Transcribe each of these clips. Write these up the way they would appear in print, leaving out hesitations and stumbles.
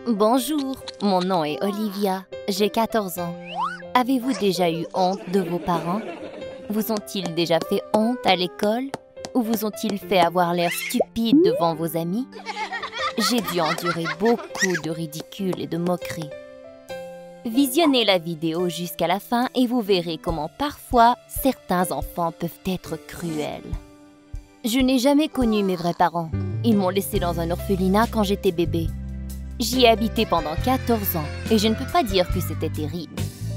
Bonjour, mon nom est Olivia, j'ai 14 ans. Avez-vous déjà eu honte de vos parents? Vous ont-ils déjà fait honte à l'école? Ou vous ont-ils fait avoir l'air stupide devant vos amis? J'ai dû endurer beaucoup de ridicule et de moqueries. Visionnez la vidéo jusqu'à la fin et vous verrez comment parfois certains enfants peuvent être cruels. Je n'ai jamais connu mes vrais parents. Ils m'ont laissée dans un orphelinat quand j'étais bébé. J'y ai habité pendant 14 ans et je ne peux pas dire que c'était terrible.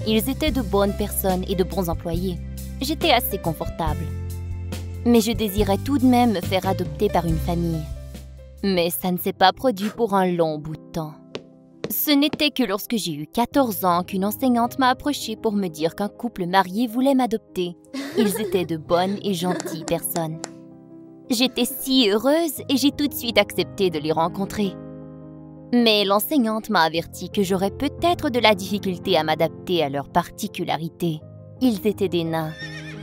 Ils étaient de bonnes personnes et de bons employés. J'étais assez confortable. Mais je désirais tout de même me faire adopter par une famille. Mais ça ne s'est pas produit pour un long bout de temps. Ce n'était que lorsque j'ai eu 14 ans qu'une enseignante m'a approchée pour me dire qu'un couple marié voulait m'adopter. Ils étaient de bonnes et gentilles personnes. J'étais si heureuse et j'ai tout de suite accepté de les rencontrer. Mais l'enseignante m'a averti que j'aurais peut-être de la difficulté à m'adapter à leurs particularités. Ils étaient des nains.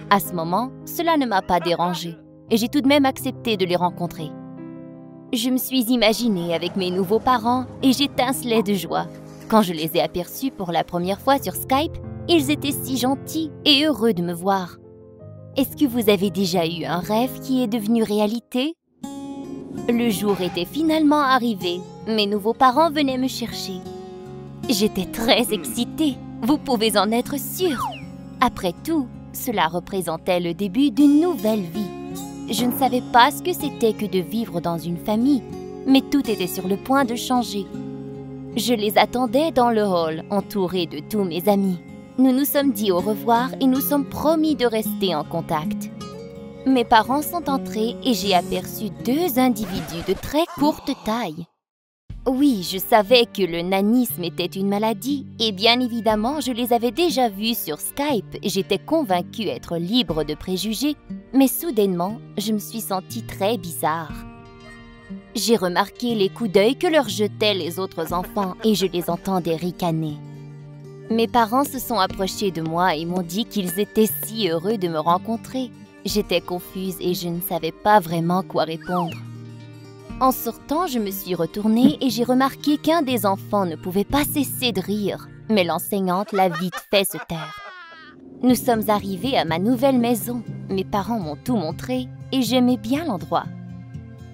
À ce moment, cela ne m'a pas dérangée et j'ai tout de même accepté de les rencontrer. Je me suis imaginée avec mes nouveaux parents et j'étincelais de joie. Quand je les ai aperçus pour la première fois sur Skype, ils étaient si gentils et heureux de me voir. Est-ce que vous avez déjà eu un rêve qui est devenu réalité? Le jour était finalement arrivé. Mes nouveaux parents venaient me chercher. J'étais très excitée, vous pouvez en être sûr. Après tout, cela représentait le début d'une nouvelle vie. Je ne savais pas ce que c'était que de vivre dans une famille, mais tout était sur le point de changer. Je les attendais dans le hall, entourée de tous mes amis. Nous nous sommes dit au revoir et nous sommes promis de rester en contact. Mes parents sont entrés et j'ai aperçu deux individus de très courte taille. Oui, je savais que le nanisme était une maladie et bien évidemment, je les avais déjà vus sur Skype et j'étais convaincue être libre de préjugés, mais soudainement, je me suis sentie très bizarre. J'ai remarqué les coups d'œil que leur jetaient les autres enfants et je les entendais ricaner. Mes parents se sont approchés de moi et m'ont dit qu'ils étaient si heureux de me rencontrer. J'étais confuse et je ne savais pas vraiment quoi répondre. En sortant, je me suis retournée et j'ai remarqué qu'un des enfants ne pouvait pas cesser de rire, mais l'enseignante l'a vite fait se taire. Nous sommes arrivés à ma nouvelle maison. Mes parents m'ont tout montré et j'aimais bien l'endroit.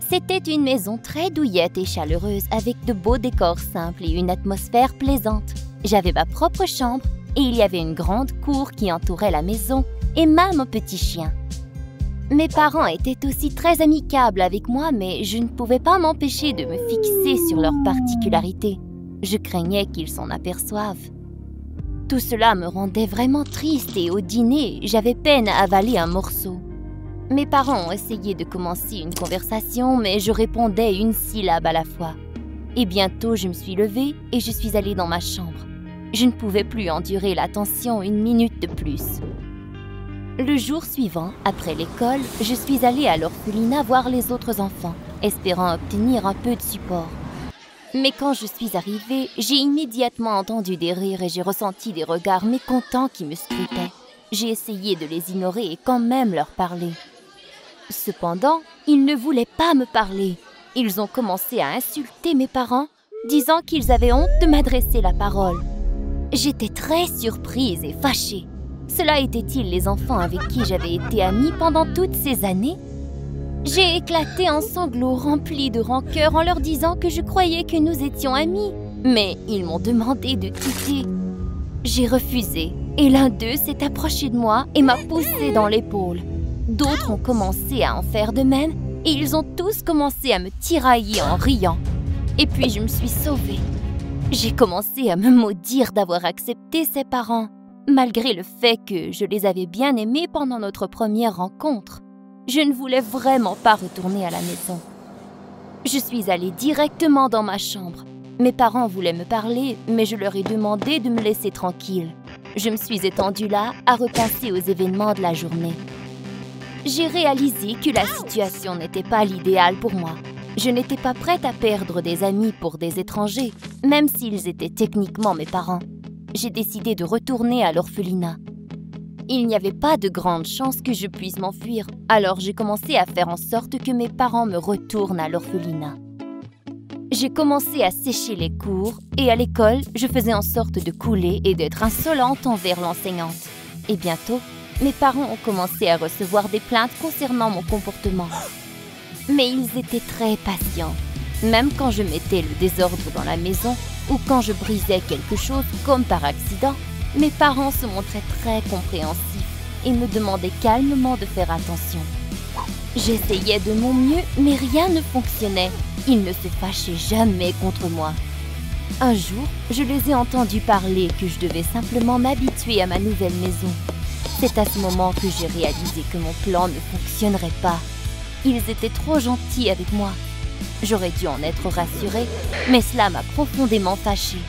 C'était une maison très douillette et chaleureuse avec de beaux décors simples et une atmosphère plaisante. J'avais ma propre chambre et il y avait une grande cour qui entourait la maison et même un petit chien. Mes parents étaient aussi très amicables avec moi, mais je ne pouvais pas m'empêcher de me fixer sur leurs particularités. Je craignais qu'ils s'en aperçoivent. Tout cela me rendait vraiment triste et au dîner, j'avais peine à avaler un morceau. Mes parents ont essayé de commencer une conversation, mais je répondais une syllabe à la fois. Et bientôt, je me suis levée et je suis allée dans ma chambre. Je ne pouvais plus endurer la tension une minute de plus. Le jour suivant, après l'école, je suis allée à l'orphelinat voir les autres enfants, espérant obtenir un peu de support. Mais quand je suis arrivée, j'ai immédiatement entendu des rires et j'ai ressenti des regards mécontents qui me scrutaient. J'ai essayé de les ignorer et quand même leur parler. Cependant, ils ne voulaient pas me parler. Ils ont commencé à insulter mes parents, disant qu'ils avaient honte de m'adresser la parole. J'étais très surprise et fâchée. Cela étaient-ils les enfants avec qui j'avais été amie pendant toutes ces années? J'ai éclaté en sanglots remplis de rancœur en leur disant que je croyais que nous étions amis. Mais ils m'ont demandé de quitter. J'ai refusé et l'un d'eux s'est approché de moi et m'a poussé dans l'épaule. D'autres ont commencé à en faire de même et ils ont tous commencé à me tirailler en riant. Et puis je me suis sauvée. J'ai commencé à me maudire d'avoir accepté ses parents. Malgré le fait que je les avais bien aimés pendant notre première rencontre, je ne voulais vraiment pas retourner à la maison. Je suis allée directement dans ma chambre. Mes parents voulaient me parler, mais je leur ai demandé de me laisser tranquille. Je me suis étendue là à repenser aux événements de la journée. J'ai réalisé que la situation n'était pas l'idéal pour moi. Je n'étais pas prête à perdre des amis pour des étrangers, même s'ils étaient techniquement mes parents. J'ai décidé de retourner à l'orphelinat. Il n'y avait pas de grande chance que je puisse m'enfuir, alors j'ai commencé à faire en sorte que mes parents me retournent à l'orphelinat. J'ai commencé à sécher les cours et à l'école, je faisais en sorte de couler et d'être insolente envers l'enseignante. Et bientôt, mes parents ont commencé à recevoir des plaintes concernant mon comportement. Mais ils étaient très patients. Même quand je mettais le désordre dans la maison ou quand je brisais quelque chose comme par accident, mes parents se montraient très compréhensifs et me demandaient calmement de faire attention. J'essayais de mon mieux, mais rien ne fonctionnait. Ils ne se fâchaient jamais contre moi. Un jour, je les ai entendus parler que je devais simplement m'habituer à ma nouvelle maison. C'est à ce moment que j'ai réalisé que mon plan ne fonctionnerait pas. Ils étaient trop gentils avec moi. J'aurais dû en être rassurée, mais cela m'a profondément fâchée.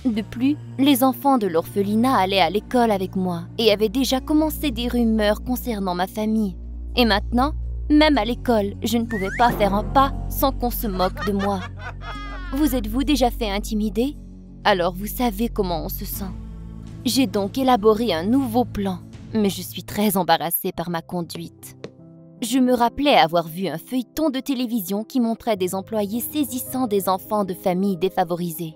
De plus, les enfants de l'orphelinat allaient à l'école avec moi et avaient déjà commencé des rumeurs concernant ma famille. Et maintenant, même à l'école, je ne pouvais pas faire un pas sans qu'on se moque de moi. Vous êtes-vous déjà fait intimider? Alors vous savez comment on se sent. J'ai donc élaboré un nouveau plan, mais je suis très embarrassée par ma conduite. Je me rappelais avoir vu un feuilleton de télévision qui montrait des employés saisissant des enfants de familles défavorisées.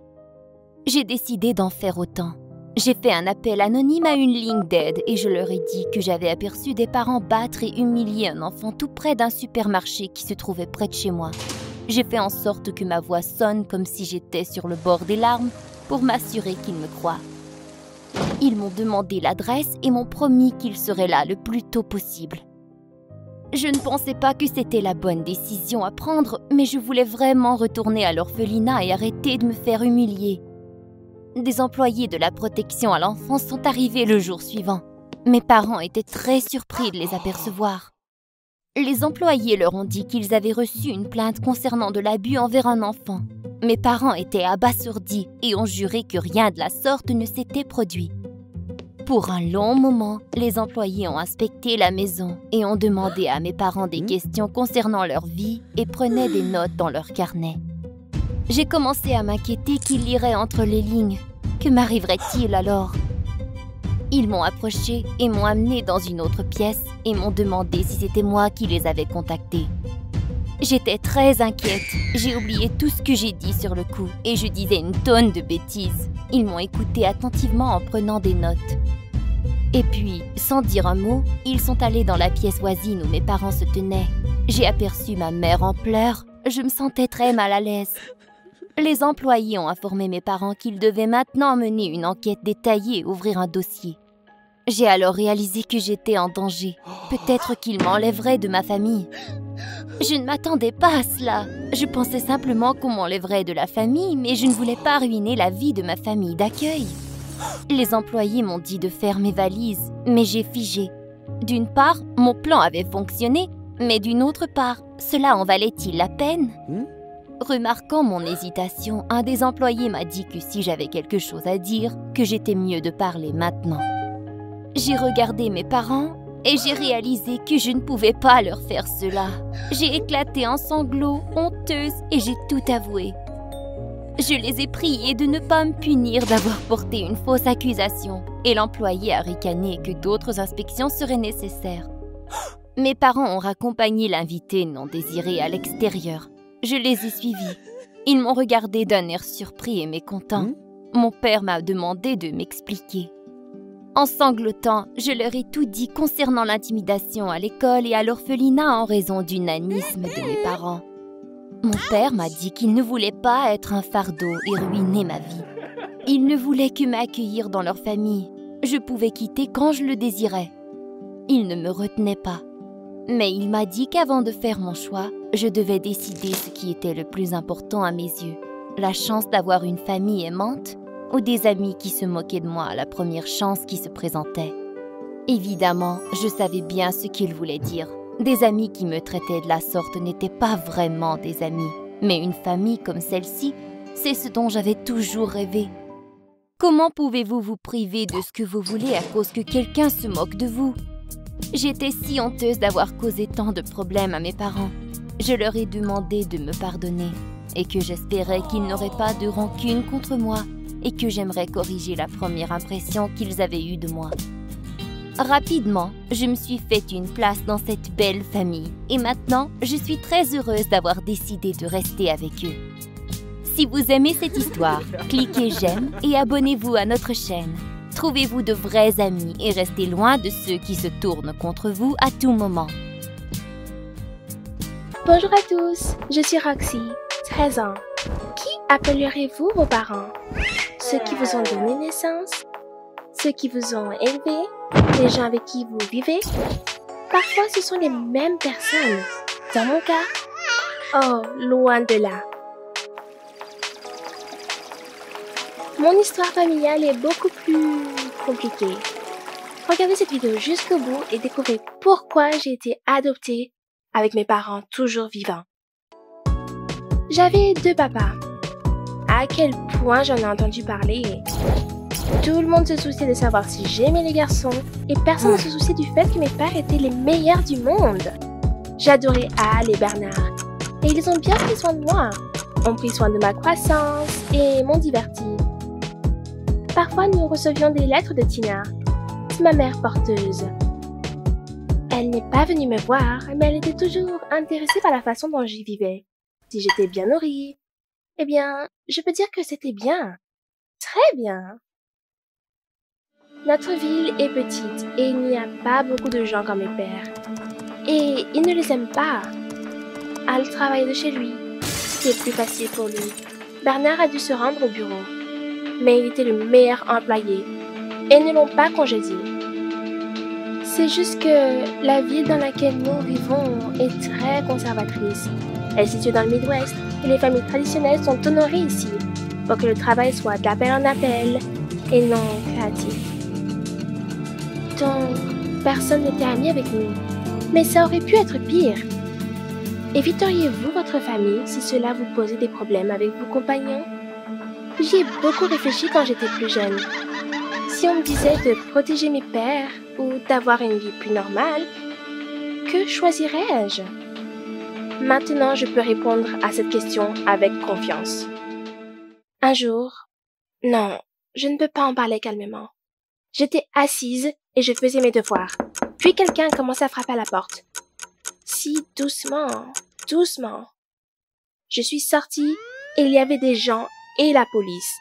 J'ai décidé d'en faire autant. J'ai fait un appel anonyme à une ligne d'aide et je leur ai dit que j'avais aperçu des parents battre et humilier un enfant tout près d'un supermarché qui se trouvait près de chez moi. J'ai fait en sorte que ma voix sonne comme si j'étais sur le bord des larmes pour m'assurer qu'ils me croient. Ils m'ont demandé l'adresse et m'ont promis qu'ils seraient là le plus tôt possible. Je ne pensais pas que c'était la bonne décision à prendre, mais je voulais vraiment retourner à l'orphelinat et arrêter de me faire humilier. Des employés de la protection à l'enfance sont arrivés le jour suivant. Mes parents étaient très surpris de les apercevoir. Les employés leur ont dit qu'ils avaient reçu une plainte concernant de l'abus envers un enfant. Mes parents étaient abasourdis et ont juré que rien de la sorte ne s'était produit. Pour un long moment, les employés ont inspecté la maison et ont demandé à mes parents des questions concernant leur vie et prenaient des notes dans leur carnet. J'ai commencé à m'inquiéter qu'ils liraient entre les lignes. Que m'arriverait-il alors? Ils m'ont approché et m'ont amené dans une autre pièce et m'ont demandé si c'était moi qui les avais contactés. J'étais très inquiète. J'ai oublié tout ce que j'ai dit sur le coup et je disais une tonne de bêtises. Ils m'ont écouté attentivement en prenant des notes. Et puis, sans dire un mot, ils sont allés dans la pièce voisine où mes parents se tenaient. J'ai aperçu ma mère en pleurs. Je me sentais très mal à l'aise. Les employés ont informé mes parents qu'ils devaient maintenant mener une enquête détaillée et ouvrir un dossier. J'ai alors réalisé que j'étais en danger. Peut-être qu'ils m'enlèveraient de ma famille. Je ne m'attendais pas à cela. Je pensais simplement qu'on m'enlèverait de la famille, mais je ne voulais pas ruiner la vie de ma famille d'accueil. Les employés m'ont dit de faire mes valises, mais j'ai figé. D'une part, mon plan avait fonctionné, mais d'une autre part, cela en valait-il la peine? Remarquant mon hésitation, un des employés m'a dit que si j'avais quelque chose à dire, que j'étais mieux de parler maintenant. J'ai regardé mes parents et j'ai réalisé que je ne pouvais pas leur faire cela. J'ai éclaté en sanglots, honteuse, et j'ai tout avoué. Je les ai priés de ne pas me punir d'avoir porté une fausse accusation, et l'employé a ricané que d'autres inspections seraient nécessaires. Mes parents ont raccompagné l'invité non désiré à l'extérieur. Je les ai suivis. Ils m'ont regardé d'un air surpris et mécontent. Mon père m'a demandé de m'expliquer. En sanglotant, je leur ai tout dit concernant l'intimidation à l'école et à l'orphelinat en raison du nanisme de mes parents. Mon père m'a dit qu'il ne voulait pas être un fardeau et ruiner ma vie. Il ne voulait que m'accueillir dans leur famille. Je pouvais quitter quand je le désirais. Il ne me retenait pas. Mais il m'a dit qu'avant de faire mon choix, je devais décider ce qui était le plus important à mes yeux. La chance d'avoir une famille aimante ou des amis qui se moquaient de moi à la première chance qui se présentait. Évidemment, je savais bien ce qu'il voulait dire. Des amis qui me traitaient de la sorte n'étaient pas vraiment des amis. Mais une famille comme celle-ci, c'est ce dont j'avais toujours rêvé. Comment pouvez-vous vous priver de ce que vous voulez à cause que quelqu'un se moque de vous? J'étais si honteuse d'avoir causé tant de problèmes à mes parents. Je leur ai demandé de me pardonner et que j'espérais qu'ils n'auraient pas de rancune contre moi et que j'aimerais corriger la première impression qu'ils avaient eue de moi. Rapidement, je me suis fait une place dans cette belle famille et maintenant, je suis très heureuse d'avoir décidé de rester avec eux. Si vous aimez cette histoire, cliquez j'aime et abonnez-vous à notre chaîne. Trouvez-vous de vrais amis et restez loin de ceux qui se tournent contre vous à tout moment. Bonjour à tous, je suis Roxy, 13 ans. Qui appellerez-vous vos parents? Ceux qui vous ont donné naissance? Ceux qui vous ont élevé? Les gens avec qui vous vivez? Parfois, ce sont les mêmes personnes. Dans mon cas, oh, loin de là. Mon histoire familiale est beaucoup plus compliquée. Regardez cette vidéo jusqu'au bout et découvrez pourquoi j'ai été adoptée avec mes parents toujours vivants. J'avais 2 papas. À quel point j'en ai entendu parler. Tout le monde se souciait de savoir si j'aimais les garçons et personne ne se souciait du fait que mes pères étaient les meilleurs du monde. J'adorais Al et Bernard et ils ont bien pris soin de moi, ont pris soin de ma croissance et m'ont diverti. Parfois, nous recevions des lettres de Tina. C'est ma mère porteuse. Elle n'est pas venue me voir, mais elle était toujours intéressée par la façon dont j'y vivais. Si j'étais bien nourrie, eh bien, je peux dire que c'était bien. Très bien. Notre ville est petite et il n'y a pas beaucoup de gens comme mes pères. Et ils ne les aiment pas. Al travaille de chez lui. C'était plus facile pour lui. Bernard a dû se rendre au bureau. Mais il était le meilleur employé et ne l'ont pas congédié. C'est juste que la ville dans laquelle nous vivons est très conservatrice. Elle est située dans le Midwest et les familles traditionnelles sont honorées ici pour que le travail soit d'appel en appel et non créatif. Donc, personne n'était ami avec nous. Mais ça aurait pu être pire. Éviteriez-vous votre famille si cela vous posait des problèmes avec vos compagnons? J'y ai beaucoup réfléchi quand j'étais plus jeune. Si on me disait de protéger mes pères ou d'avoir une vie plus normale, que choisirais-je? Maintenant, je peux répondre à cette question avec confiance. Un jour, non, je ne peux pas en parler calmement. J'étais assise et je faisais mes devoirs. Puis quelqu'un commençait à frapper à la porte. Si doucement, doucement. Je suis sortie et il y avait des gens et la police.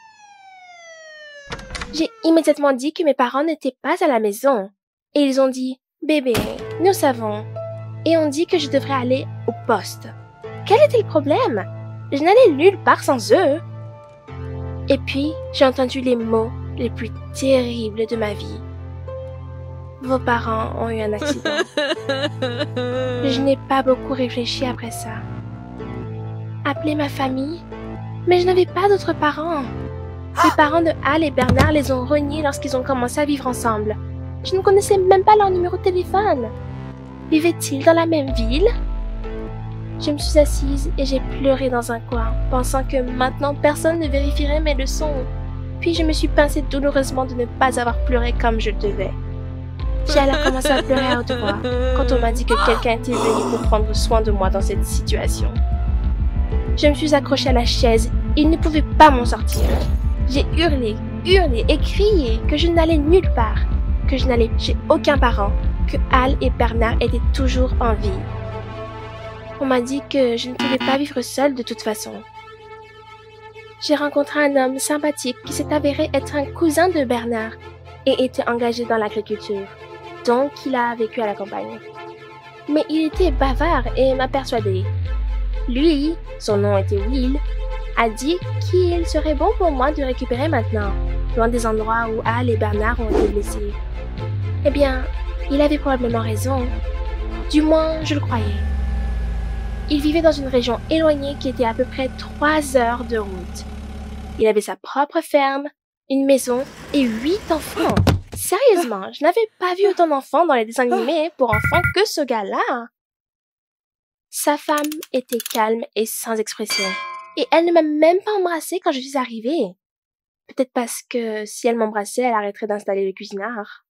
J'ai immédiatement dit que mes parents n'étaient pas à la maison. Et ils ont dit, bébé, nous savons. Et on dit que je devrais aller au poste. Quel était le problème? Je n'allais nulle part sans eux. Et puis, j'ai entendu les mots les plus terribles de ma vie. Vos parents ont eu un accident. Je n'ai pas beaucoup réfléchi après ça. Appeler ma famille? Mais je n'avais pas d'autres parents. Les parents de Al et Bernard les ont reniés lorsqu'ils ont commencé à vivre ensemble. Je ne connaissais même pas leur numéro de téléphone. Vivaient-ils dans la même ville? Je me suis assise et j'ai pleuré dans un coin, pensant que maintenant personne ne vérifierait mes leçons. Puis je me suis pincée douloureusement de ne pas avoir pleuré comme je le devais. J'ai alors commencé à pleurer à haute voix quand on m'a dit que quelqu'un était venu pour prendre soin de moi dans cette situation. Je me suis accrochée à la chaise et il ne pouvait pas m'en sortir. J'ai hurlé et crié que je n'allais nulle part, que je n'allais chez aucun parent, que Al et Bernard étaient toujours en vie. On m'a dit que je ne pouvais pas vivre seule de toute façon. J'ai rencontré un homme sympathique qui s'est avéré être un cousin de Bernard et était engagé dans l'agriculture, donc il a vécu à la campagne. Mais il était bavard et m'a persuadée. Lui, son nom était Will, a dit qu'il serait bon pour moi de récupérer maintenant, loin des endroits où Al et Bernard ont été blessés. Eh bien, il avait probablement raison. Du moins, je le croyais. Il vivait dans une région éloignée qui était à peu près 3 heures de route. Il avait sa propre ferme, une maison et 8 enfants. Sérieusement, je n'avais pas vu autant d'enfants dans les dessins animés pour enfants que ce gars-là. Sa femme était calme et sans expression. Et elle ne m'a même pas embrassée quand je suis arrivée. Peut-être parce que si elle m'embrassait, elle arrêterait d'installer le cuisinard.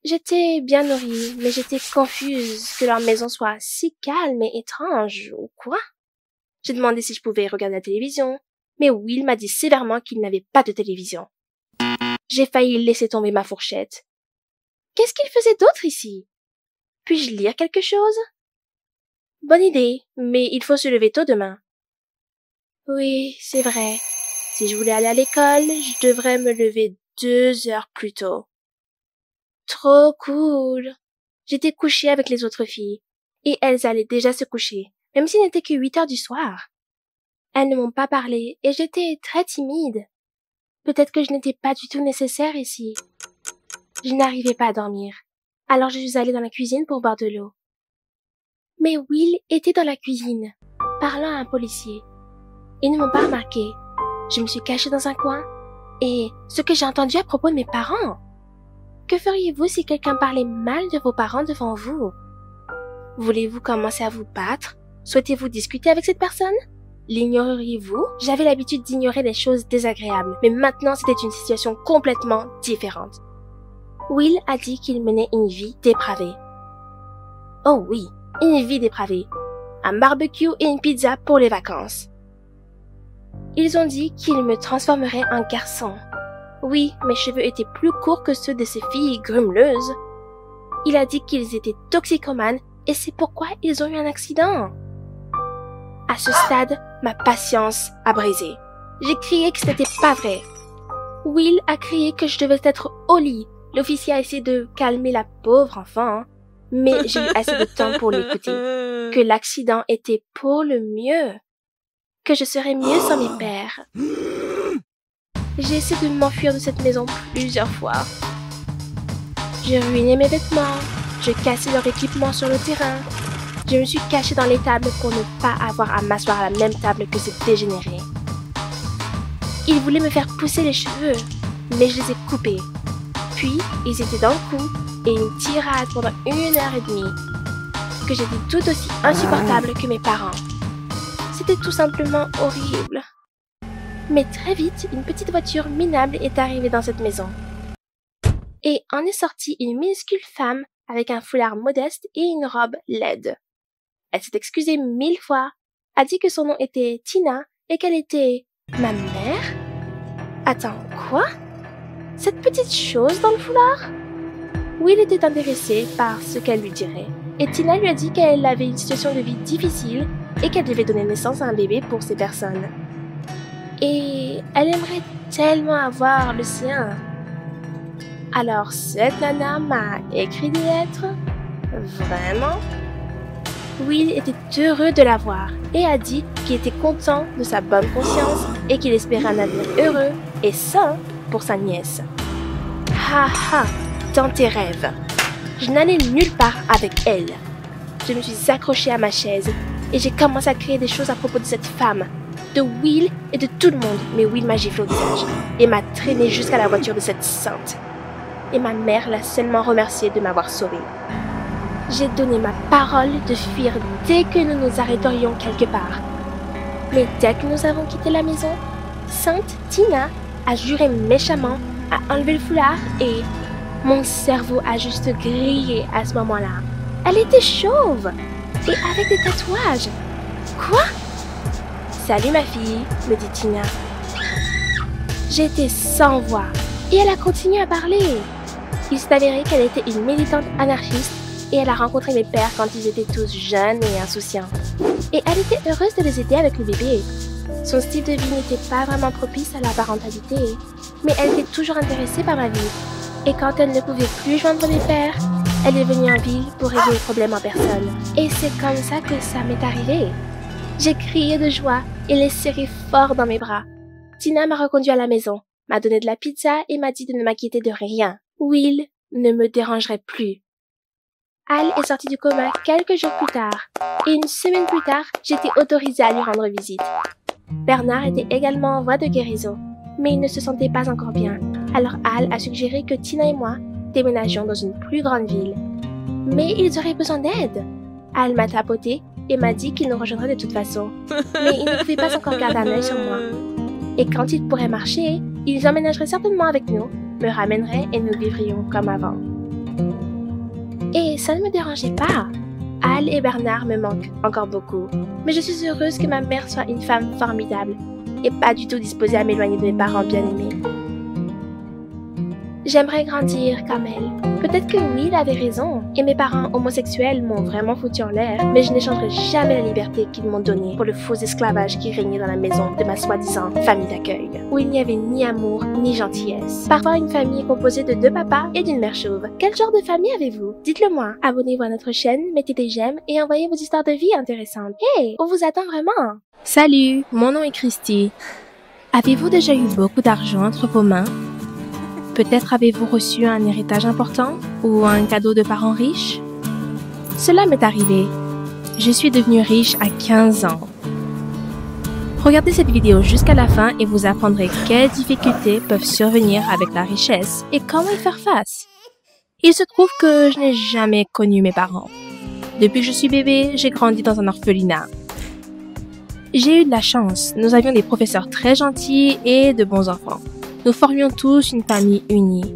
J'étais bien nourrie, mais j'étais confuse que leur maison soit si calme et étrange, ou quoi? J'ai demandé si je pouvais regarder la télévision, mais Will m'a dit sévèrement qu'il n'avait pas de télévision. J'ai failli laisser tomber ma fourchette. Qu'est-ce qu'il faisait d'autre ici? Puis-je lire quelque chose? Bonne idée, mais il faut se lever tôt demain. Oui, c'est vrai. Si je voulais aller à l'école, je devrais me lever 2 heures plus tôt. Trop cool. J'étais couchée avec les autres filles, et elles allaient déjà se coucher, même s'il n'était que 8 heures du soir. Elles ne m'ont pas parlé, et j'étais très timide. Peut-être que je n'étais pas du tout nécessaire ici. Je n'arrivais pas à dormir, alors je suis allée dans la cuisine pour boire de l'eau. Mais Will était dans la cuisine, parlant à un policier. Ils ne m'ont pas remarqué. Je me suis cachée dans un coin, et ce que j'ai entendu à propos de mes parents. Que feriez-vous si quelqu'un parlait mal de vos parents devant vous? Voulez-vous commencer à vous battre? Souhaitez-vous discuter avec cette personne? L'ignoreriez-vous? J'avais l'habitude d'ignorer les choses désagréables, mais maintenant c'était une situation complètement différente. Will a dit qu'il menait une vie dépravée. Oh oui, une vie dépravée. Un barbecue et une pizza pour les vacances. Ils ont dit qu'ils me transformeraient en garçon. Oui, mes cheveux étaient plus courts que ceux de ces filles grumeleuses. Il a dit qu'ils étaient toxicomanes et c'est pourquoi ils ont eu un accident. À ce stade, ma patience a brisé. J'ai crié que ce n'était pas vrai. Will a crié que je devais être au lit. L'officier a essayé de calmer la pauvre enfant, mais j'ai eu assez de temps pour l'écouter. Que l'accident était pour le mieux. Que je serais mieux sans mes pères. J'ai essayé de m'enfuir de cette maison plusieurs fois. J'ai ruiné mes vêtements, j'ai cassé leur équipement sur le terrain. Je me suis cachée dans les tables pour ne pas avoir à m'asseoir à la même table que ces dégénérés. Ils voulaient me faire pousser les cheveux, mais je les ai coupés. Puis, ils étaient dans le cou et une tirade pendant 1h30. Que j'étais tout aussi insupportable que mes parents. C'était tout simplement horrible. Mais très vite, une petite voiture minable est arrivée dans cette maison. Et en est sortie une minuscule femme avec un foulard modeste et une robe laide. Elle s'est excusée 1000 fois, a dit que son nom était Tina et qu'elle était ma mère. Attends, quoi? Cette petite chose dans le foulard? Will était intéressé par ce qu'elle lui dirait, et Tina lui a dit qu'elle avait une situation de vie difficile et qu'elle devait donner naissance à un bébé pour ces personnes. Et elle aimerait tellement avoir le sien. Alors cette nana m'a écrit des lettres. Vraiment? Will était heureux de la voir et a dit qu'il était content de sa bonne conscience et qu'il espérait un avenir heureux et sain pour sa nièce. Ha ha, dans tes rêves. Je n'allais nulle part avec elle. Je me suis accrochée à ma chaise et j'ai commencé à créer des choses à propos de cette femme, de Will et de tout le monde, mais Will m'a giflé au visage et m'a traîné jusqu'à la voiture de cette sainte. Et ma mère l'a seulement remerciée de m'avoir sauvée. J'ai donné ma parole de fuir dès que nous nous arrêterions quelque part. Mais dès que nous avons quitté la maison, Sainte Tina a juré méchamment à enlever le foulard et mon cerveau a juste grillé à ce moment-là. Elle était chauve et avec des tatouages. Quoi? Salut ma fille, me dit Tina. J'étais sans voix et elle a continué à parler. Il s'est avéré qu'elle était une militante anarchiste et elle a rencontré mes pères quand ils étaient tous jeunes et insouciants. Et elle était heureuse de les aider avec le bébé. Son style de vie n'était pas vraiment propice à la parentalité, mais elle était toujours intéressée par ma vie. Et quand elle ne pouvait plus joindre mes pères, elle est venue en ville pour régler les problèmes en personne. Et c'est comme ça que ça m'est arrivé. J'ai crié de joie et les serré fort dans mes bras. Tina m'a reconduit à la maison, m'a donné de la pizza et m'a dit de ne m'inquiéter de rien. Will ne me dérangerait plus. Al est sorti du coma quelques jours plus tard, et une semaine plus tard, j'étais autorisée à lui rendre visite. Bernard était également en voie de guérison, mais il ne se sentait pas encore bien, alors Al a suggéré que Tina et moi déménagions dans une plus grande ville. Mais ils auraient besoin d'aide. Al m'a tapoté et m'a dit qu'il nous rejoindrait de toute façon, mais il ne pouvait pas encore garder un œil sur moi. Et quand il pourrait marcher, ils emménageraient certainement avec nous, me ramèneraient et nous vivrions comme avant. Et ça ne me dérangeait pas. Al et Bernard me manquent encore beaucoup, mais je suis heureuse que ma mère soit une femme formidable et pas du tout disposée à m'éloigner de mes parents bien-aimés. J'aimerais grandir comme elle. Peut-être que oui, il avait raison. Et mes parents homosexuels m'ont vraiment foutu en l'air. Mais je n'échangerai jamais la liberté qu'ils m'ont donnée pour le faux esclavage qui régnait dans la maison de ma soi-disant famille d'accueil, où il n'y avait ni amour ni gentillesse. Parfois une famille composée de 2 papas et d'une mère chauve. Quel genre de famille avez-vous? Dites-le moi. Abonnez-vous à notre chaîne, mettez des j'aime et envoyez vos histoires de vie intéressantes. Hey, on vous attend vraiment. Salut, mon nom est Christy. Avez-vous déjà eu beaucoup d'argent entre vos mains? Peut-être avez-vous reçu un héritage important ou un cadeau de parents riches? Cela m'est arrivé. Je suis devenue riche à 15 ans. Regardez cette vidéo jusqu'à la fin et vous apprendrez quelles difficultés peuvent survenir avec la richesse et comment y faire face. Il se trouve que je n'ai jamais connu mes parents. Depuis que je suis bébé, j'ai grandi dans un orphelinat. J'ai eu de la chance. Nous avions des professeurs très gentils et de bons enfants. Nous formions tous une famille unie.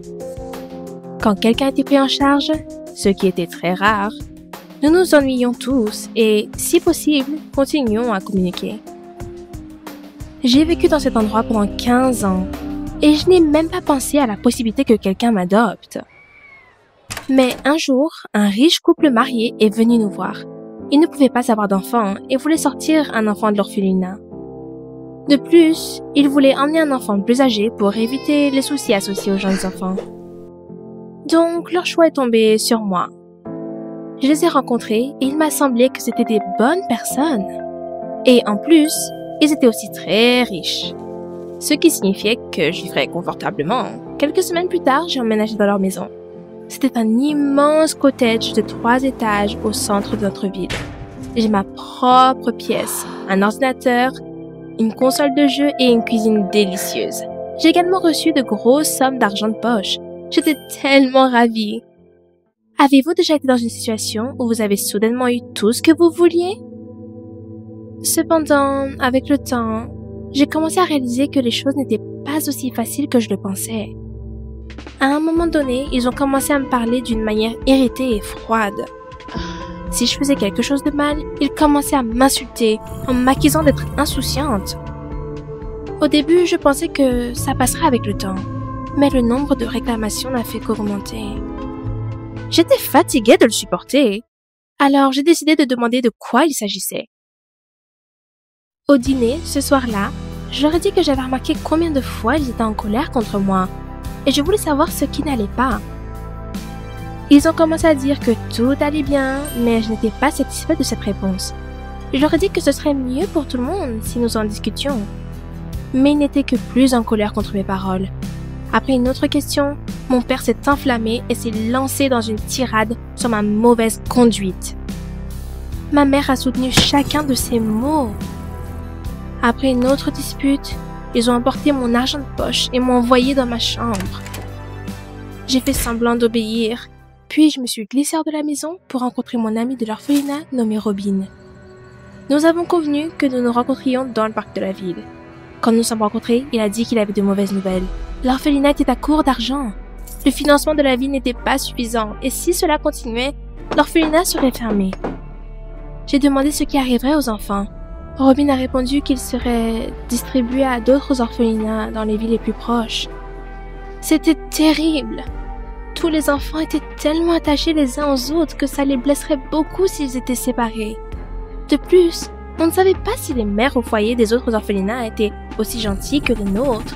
Quand quelqu'un était pris en charge, ce qui était très rare, nous nous ennuyions tous et, si possible, continuions à communiquer. J'ai vécu dans cet endroit pendant 15 ans et je n'ai même pas pensé à la possibilité que quelqu'un m'adopte. Mais un jour, un riche couple marié est venu nous voir. Il ne pouvait pas avoir d'enfant et voulait sortir un enfant de l'orphelinat. De plus, il voulait emmener un enfant plus âgé pour éviter les soucis associés aux jeunes enfants. Donc, leur choix est tombé sur moi. Je les ai rencontrés et il m'a semblé que c'était des bonnes personnes. Et en plus, ils étaient aussi très riches. Ce qui signifiait que je vivrais confortablement. Quelques semaines plus tard, j'ai emménagé dans leur maison. C'était un immense cottage de 3 étages au centre de notre ville. J'ai ma propre pièce, un ordinateur, une console de jeu et une cuisine délicieuse. J'ai également reçu de grosses sommes d'argent de poche. J'étais tellement ravie. Avez-vous déjà été dans une situation où vous avez soudainement eu tout ce que vous vouliez? Cependant, avec le temps, j'ai commencé à réaliser que les choses n'étaient pas aussi faciles que je le pensais. À un moment donné, ils ont commencé à me parler d'une manière irritée et froide. Si je faisais quelque chose de mal, ils commençaient à m'insulter en m'accusant d'être insouciante. Au début, je pensais que ça passerait avec le temps, mais le nombre de réclamations n'a fait qu'augmenter. J'étais fatiguée de le supporter, alors j'ai décidé de demander de quoi il s'agissait. Au dîner, ce soir-là, je leur ai dit que j'avais remarqué combien de fois ils étaient en colère contre moi, et je voulais savoir ce qui n'allait pas. Ils ont commencé à dire que tout allait bien, mais je n'étais pas satisfaite de cette réponse. Je leur ai dit que ce serait mieux pour tout le monde si nous en discutions. Mais ils n'étaient que plus en colère contre mes paroles. Après une autre question, mon père s'est enflammé et s'est lancé dans une tirade sur ma mauvaise conduite. Ma mère a soutenu chacun de ses mots. Après une autre dispute, ils ont emporté mon argent de poche et m'ont envoyé dans ma chambre. J'ai fait semblant d'obéir. Puis je me suis glissée hors de la maison pour rencontrer mon ami de l'orphelinat nommé Robin. Nous avons convenu que nous nous rencontrions dans le parc de la ville. Quand nous nous sommes rencontrés, il a dit qu'il avait de mauvaises nouvelles. L'orphelinat était à court d'argent. Le financement de la ville n'était pas suffisant et si cela continuait, l'orphelinat serait fermé. J'ai demandé ce qui arriverait aux enfants. Robin a répondu qu'ils seraient distribués à d'autres orphelinats dans les villes les plus proches. C'était terrible. Tous les enfants étaient tellement attachés les uns aux autres que ça les blesserait beaucoup s'ils étaient séparés. De plus, on ne savait pas si les mères au foyer des autres orphelinats étaient aussi gentilles que les nôtres.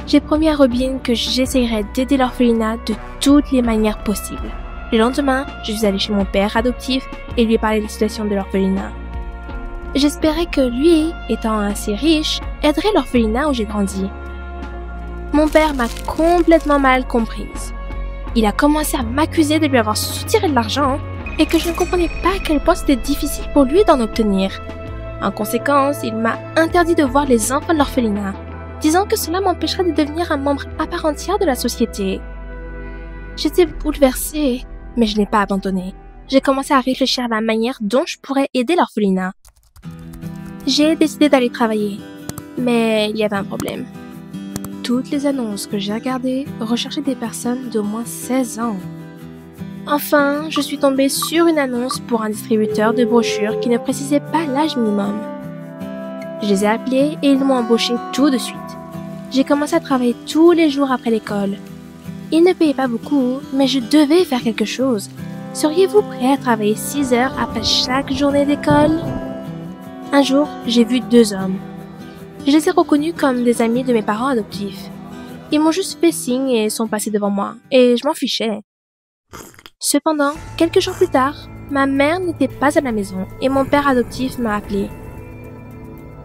J'ai promis à Robin que j'essayerais d'aider l'orphelinat de toutes les manières possibles. Le lendemain, je suis allée chez mon père adoptif et lui ai parlé de la situation de l'orphelinat. J'espérais que lui, étant assez riche, aiderait l'orphelinat où j'ai grandi. Mon père m'a complètement mal comprise. Il a commencé à m'accuser de lui avoir soutiré de l'argent et que je ne comprenais pas à quel point c'était difficile pour lui d'en obtenir. En conséquence, il m'a interdit de voir les enfants de l'orphelinat, disant que cela m'empêcherait de devenir un membre à part entière de la société. J'étais bouleversée, mais je n'ai pas abandonné. J'ai commencé à réfléchir à la manière dont je pourrais aider l'orphelinat. J'ai décidé d'aller travailler, mais il y avait un problème. Toutes les annonces que j'ai regardées recherchaient des personnes d'au moins 16 ans. Enfin, je suis tombée sur une annonce pour un distributeur de brochures qui ne précisait pas l'âge minimum. Je les ai appelés et ils m'ont embauché tout de suite. J'ai commencé à travailler tous les jours après l'école. Ils ne payaient pas beaucoup, mais je devais faire quelque chose. Seriez-vous prêt à travailler 6 heures après chaque journée d'école? Un jour, j'ai vu 2 hommes. Je les ai reconnus comme des amis de mes parents adoptifs. Ils m'ont juste fait signe et sont passés devant moi, et je m'en fichais. Cependant, quelques jours plus tard, ma mère n'était pas à la maison et mon père adoptif m'a appelé.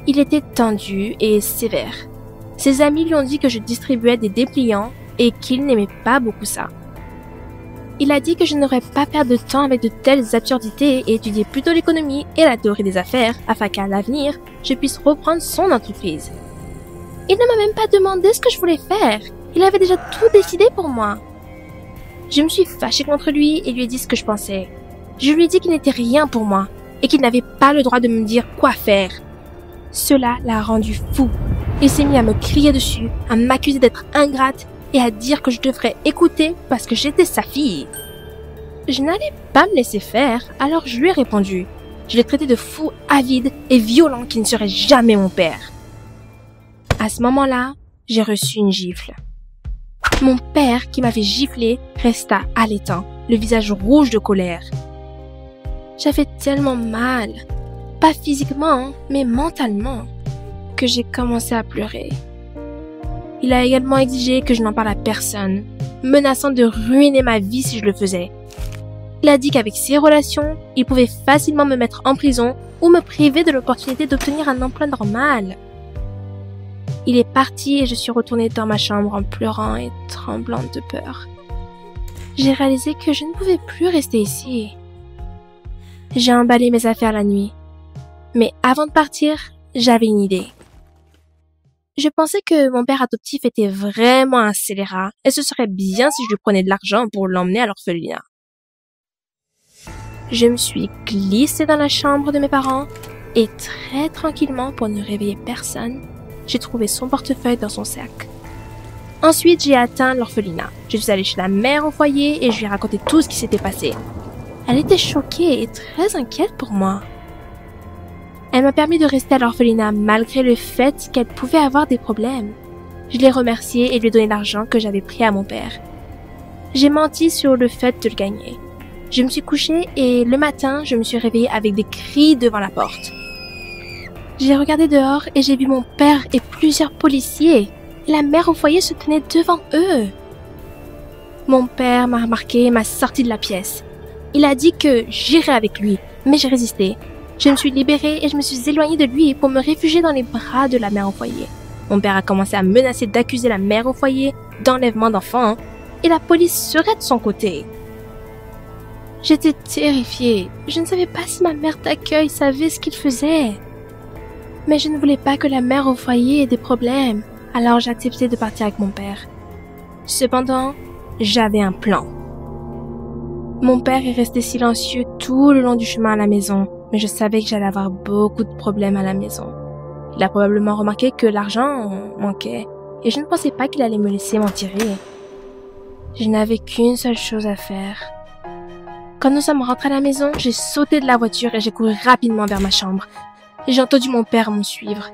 Il était tendu et sévère. Ses amis lui ont dit que je distribuais des dépliants et qu'il n'aimait pas beaucoup ça. Il a dit que je n'aurais pas perdre de temps avec de telles absurdités et étudier plutôt l'économie et la théorie des affaires afin qu'à l'avenir, je puisse reprendre son entreprise. Il ne m'a même pas demandé ce que je voulais faire. Il avait déjà tout décidé pour moi. Je me suis fâchée contre lui et lui ai dit ce que je pensais. Je lui ai dit qu'il n'était rien pour moi et qu'il n'avait pas le droit de me dire quoi faire. Cela l'a rendu fou. Il s'est mis à me crier dessus, à m'accuser d'être ingrate et à dire que je devrais écouter parce que j'étais sa fille. Je n'allais pas me laisser faire, alors je lui ai répondu. Je l'ai traité de fou avide et violent qui ne serait jamais mon père. À ce moment-là, j'ai reçu une gifle. Mon père, qui m'avait giflé, resta haletant, le visage rouge de colère. J'avais tellement mal, pas physiquement, mais mentalement, que j'ai commencé à pleurer. Il a également exigé que je n'en parle à personne, menaçant de ruiner ma vie si je le faisais. Il a dit qu'avec ses relations, il pouvait facilement me mettre en prison ou me priver de l'opportunité d'obtenir un emploi normal. Il est parti et je suis retournée dans ma chambre en pleurant et tremblante de peur. J'ai réalisé que je ne pouvais plus rester ici. J'ai emballé mes affaires la nuit. Mais avant de partir, j'avais une idée. Je pensais que mon père adoptif était vraiment un scélérat et ce serait bien si je lui prenais de l'argent pour l'emmener à l'orphelinat. Je me suis glissée dans la chambre de mes parents et très tranquillement, pour ne réveiller personne, j'ai trouvé son portefeuille dans son sac. Ensuite, j'ai atteint l'orphelinat. Je suis allée chez la mère au foyer et je lui ai raconté tout ce qui s'était passé. Elle était choquée et très inquiète pour moi. Elle m'a permis de rester à l'orphelinat malgré le fait qu'elle pouvait avoir des problèmes. Je l'ai remerciée et lui ai donné l'argent que j'avais pris à mon père. J'ai menti sur le fait de le gagner. Je me suis couchée et le matin, je me suis réveillée avec des cris devant la porte. J'ai regardé dehors et j'ai vu mon père et plusieurs policiers. La mère au foyer se tenait devant eux. Mon père m'a remarqué et m'a sorti de la pièce. Il a dit que j'irais avec lui, mais j'ai résisté. Je me suis libérée et je me suis éloignée de lui pour me réfugier dans les bras de la mère au foyer. Mon père a commencé à menacer d'accuser la mère au foyer d'enlèvement d'enfants et la police serait de son côté. J'étais terrifiée. Je ne savais pas si ma mère d'accueil savait ce qu'il faisait. Mais je ne voulais pas que la mère au foyer ait des problèmes, alors j'ai accepté de partir avec mon père. Cependant, j'avais un plan. Mon père est resté silencieux tout le long du chemin à la maison, mais je savais que j'allais avoir beaucoup de problèmes à la maison. Il a probablement remarqué que l'argent manquait, et je ne pensais pas qu'il allait me laisser m'en tirer. Je n'avais qu'une seule chose à faire. Quand nous sommes rentrés à la maison, j'ai sauté de la voiture et j'ai couru rapidement vers ma chambre. J'ai entendu mon père me suivre.